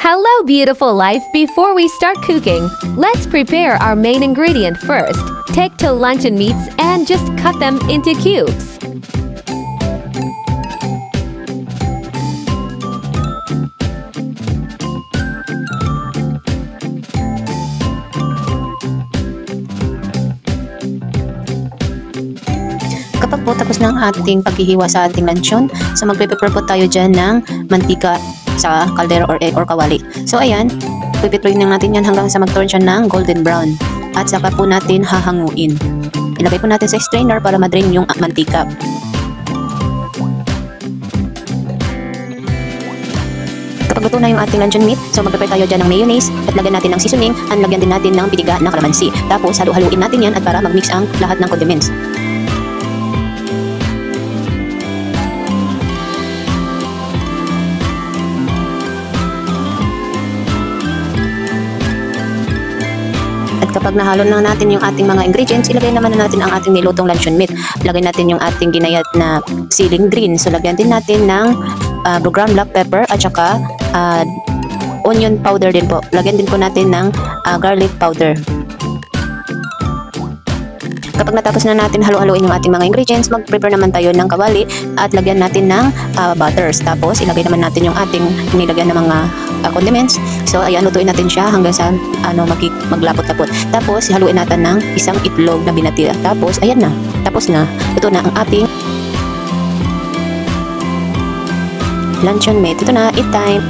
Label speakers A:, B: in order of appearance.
A: Hello, beautiful life. Before we start cooking, let's prepare our main ingredient first. Take two luncheon meats and just cut them into cubes.
B: Kapag po tapos ng ating paghihiwa sa ating luncheon, so magpe-prepare po tayo dyan ng mantika sa kaldero or kawali. So ayan, pipitruin lang natin yan hanggang sa mag-turn siya ng golden brown. At saka po natin hahanguin. Ilagay po natin sa strainer para ma-drain yung mantika. Kapag luto na yung ating luncheon meat, so mag-prepare tayo dyan ng mayonnaise at lagyan natin ng seasoning at lagyan din natin ng pitiga na kalamansi. Tapos halu-haluin natin yan at para mag-mix ang lahat ng condiments. Kapag nahalo na natin yung ating mga ingredients, ilagay naman na natin ang ating nilutong luncheon meat. Lagay natin yung ating ginayat na siling green. So lagyan din natin ng ground black pepper at saka onion powder din po. Lagyan din po natin ng garlic powder. Kapag natapos na natin halo-haloin yung ating mga ingredients, mag-prepare naman tayo ng kawali at lagyan natin ng butters. Tapos ilagay naman natin yung ating nilagyan ng mga condiments. So ayan, lutuin natin siya hanggang sa maglapot-lapot. Tapos haluin natin ng isang itlog na binati. Tapos ayan na, tapos na. Ito na ang ating luncheon meat. Ito na, eat time!